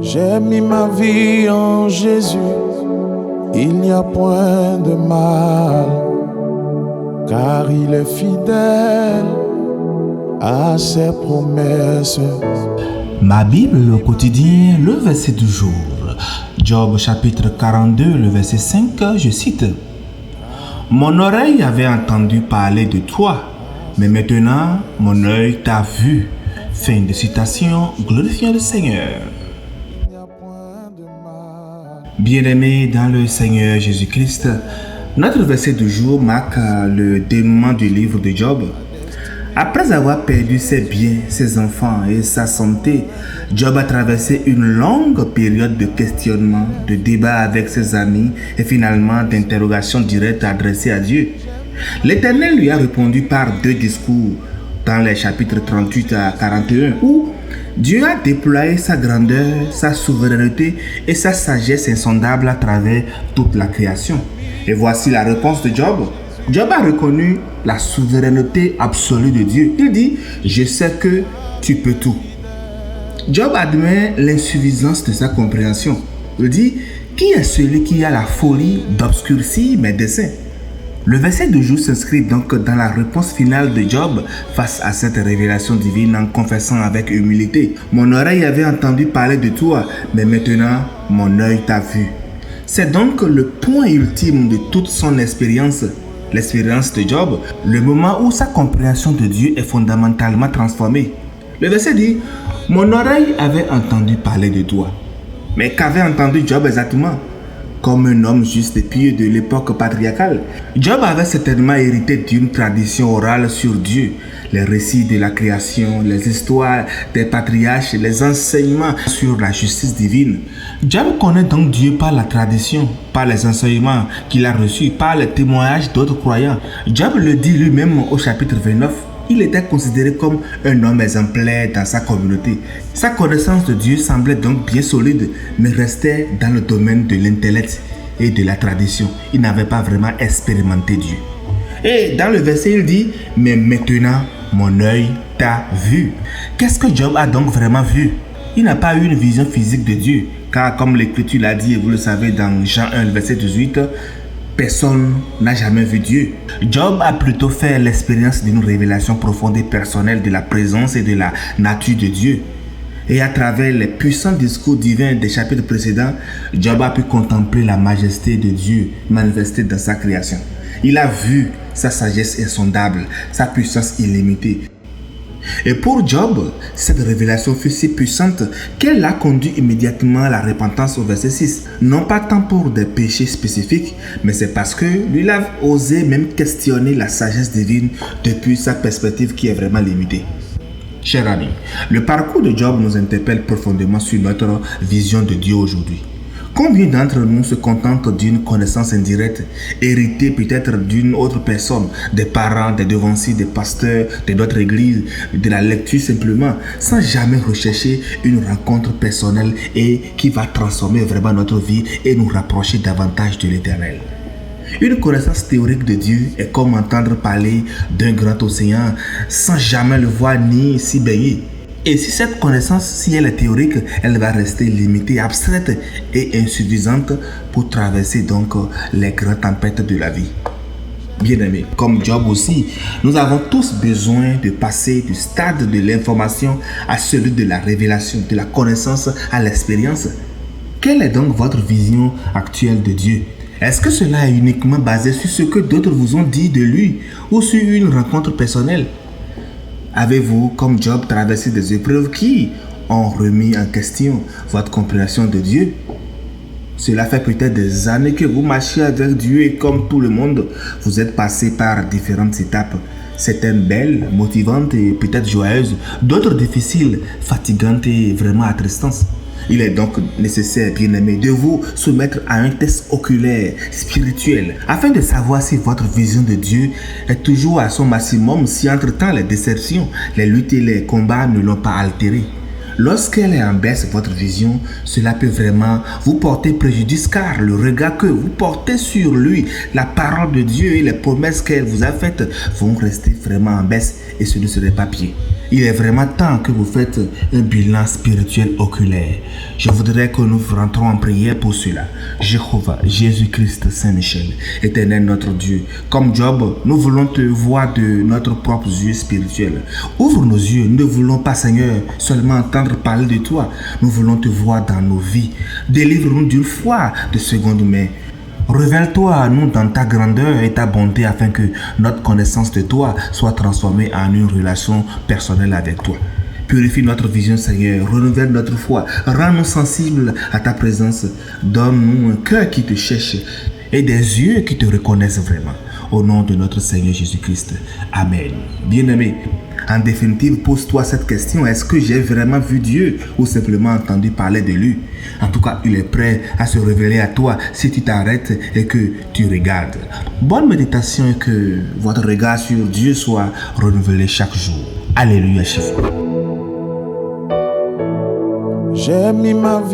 J'ai mis ma vie en Jésus, il n'y a point de mal, car il est fidèle à ses promesses. Ma Bible au quotidien, le verset du jour. Job chapitre 42, le verset 5, je cite. Mon oreille avait entendu parler de toi, mais maintenant mon œil t'a vu. Fin de citation, glorifiant le Seigneur. Bien-aimés dans le Seigneur Jésus-Christ, notre verset du jour marque le dénouement du livre de Job. Après avoir perdu ses biens, ses enfants et sa santé, Job a traversé une longue période de questionnement, de débat avec ses amis et finalement d'interrogations directes adressées à Dieu. L'Éternel lui a répondu par deux discours dans les chapitres 38 à 41 où Dieu a déployé sa grandeur, sa souveraineté et sa sagesse insondable à travers toute la création. Et voici la réponse de Job. Job a reconnu la souveraineté absolue de Dieu. Il dit, je sais que tu peux tout. Job admet l'insuffisance de sa compréhension. Il dit, qui est celui qui a la folie d'obscurcir mes desseins? Le verset du jour s'inscrit donc dans la réponse finale de Job face à cette révélation divine en confessant avec humilité. Mon oreille avait entendu parler de toi, mais maintenant mon œil t'a vu. C'est donc le point ultime de toute son expérience de Job, le moment où sa compréhension de Dieu est fondamentalement transformée. Le verset dit, mon oreille avait entendu parler de toi. Mais qu'avait entendu Job exactement? Comme un homme juste et pieux de l'époque patriarcale, Job avait certainement hérité d'une tradition orale sur Dieu. Les récits de la création, les histoires des patriarches, les enseignements sur la justice divine. Job connaît donc Dieu par la tradition, par les enseignements qu'il a reçus, par les témoignages d'autres croyants. Job le dit lui-même au chapitre 29. Il était considéré comme un homme exemplaire dans sa communauté. Sa connaissance de Dieu semblait donc bien solide, mais restait dans le domaine de l'intellect et de la tradition. Il n'avait pas vraiment expérimenté Dieu. Et dans le verset, il dit, mais maintenant, mon œil t'a vu. Qu'est-ce que Job a donc vraiment vu? Il n'a pas eu une vision physique de Dieu, car comme l'Écriture l'a dit, et vous le savez dans Jean 1, verset 18, personne n'a jamais vu Dieu. Job a plutôt fait l'expérience d'une révélation profonde et personnelle de la présence et de la nature de Dieu. Et à travers les puissants discours divins des chapitres précédents, Job a pu contempler la majesté de Dieu manifestée dans sa création. Il a vu sa sagesse insondable, sa puissance illimitée. Et pour Job, cette révélation fut si puissante qu'elle l'a conduit immédiatement à la repentance au verset 6. Non pas tant pour des péchés spécifiques, mais c'est parce que lui il a osé même questionner la sagesse divine depuis sa perspective qui est vraiment limitée. Chers amis, le parcours de Job nous interpelle profondément sur notre vision de Dieu aujourd'hui. Combien d'entre nous se contentent d'une connaissance indirecte, héritée peut-être d'une autre personne, des parents, des devanciers, des pasteurs, de notre église, de la lecture simplement, sans jamais rechercher une rencontre personnelle et qui va transformer vraiment notre vie et nous rapprocher davantage de l'Éternel? Une connaissance théorique de Dieu est comme entendre parler d'un grand océan sans jamais le voir ni s'y baigner. Et si cette connaissance, si elle est théorique, elle va rester limitée, abstraite et insuffisante pour traverser donc les grandes tempêtes de la vie. Bien-aimés, comme Job aussi, nous avons tous besoin de passer du stade de l'information à celui de la révélation, de la connaissance à l'expérience. Quelle est donc votre vision actuelle de Dieu? Est-ce que cela est uniquement basé sur ce que d'autres vous ont dit de lui ou sur une rencontre personnelle? Avez-vous, comme Job, traversé des épreuves qui ont remis en question votre compréhension de Dieu? Cela fait peut-être des années que vous marchez avec Dieu et comme tout le monde, vous êtes passé par différentes étapes. Certaines belles, motivantes et peut-être joyeuses, d'autres difficiles, fatigantes et vraiment attristantes. Il est donc nécessaire, bien-aimé, de vous soumettre à un test oculaire, spirituel, afin de savoir si votre vision de Dieu est toujours à son maximum, si entre-temps les déceptions, les luttes et les combats ne l'ont pas altérée. Lorsqu'elle est en baisse, votre vision, cela peut vraiment vous porter préjudice car le regard que vous portez sur lui, la parole de Dieu et les promesses qu'elle vous a faites vont rester vraiment en baisse et ce ne serait pas pied. Il est vraiment temps que vous faites un bilan spirituel oculaire. Je voudrais que nous rentrons en prière pour cela. Jéhovah, Jésus-Christ, Saint-Michel, éternel notre Dieu, comme Job, nous voulons te voir de notre propre yeux spirituel. Ouvre nos yeux, nous ne voulons pas, Seigneur, seulement entendre parler de toi. Nous voulons te voir dans nos vies. Délivre-nous d'une foi de seconde main. Révèle-toi à nous dans ta grandeur et ta bonté afin que notre connaissance de toi soit transformée en une relation personnelle avec toi. Purifie notre vision, Seigneur, renouvelle notre foi, rends-nous sensibles à ta présence, donne-nous un cœur qui te cherche et des yeux qui te reconnaissent vraiment. Au nom de notre Seigneur Jésus-Christ. Amen. Bien-aimé, en définitive, pose-toi cette question. Est-ce que j'ai vraiment vu Dieu ou simplement entendu parler de lui? En tout cas, il est prêt à se révéler à toi si tu t'arrêtes et que tu regardes. Bonne méditation et que votre regard sur Dieu soit renouvelé chaque jour. Alléluia, Jésus. J'ai mis ma vie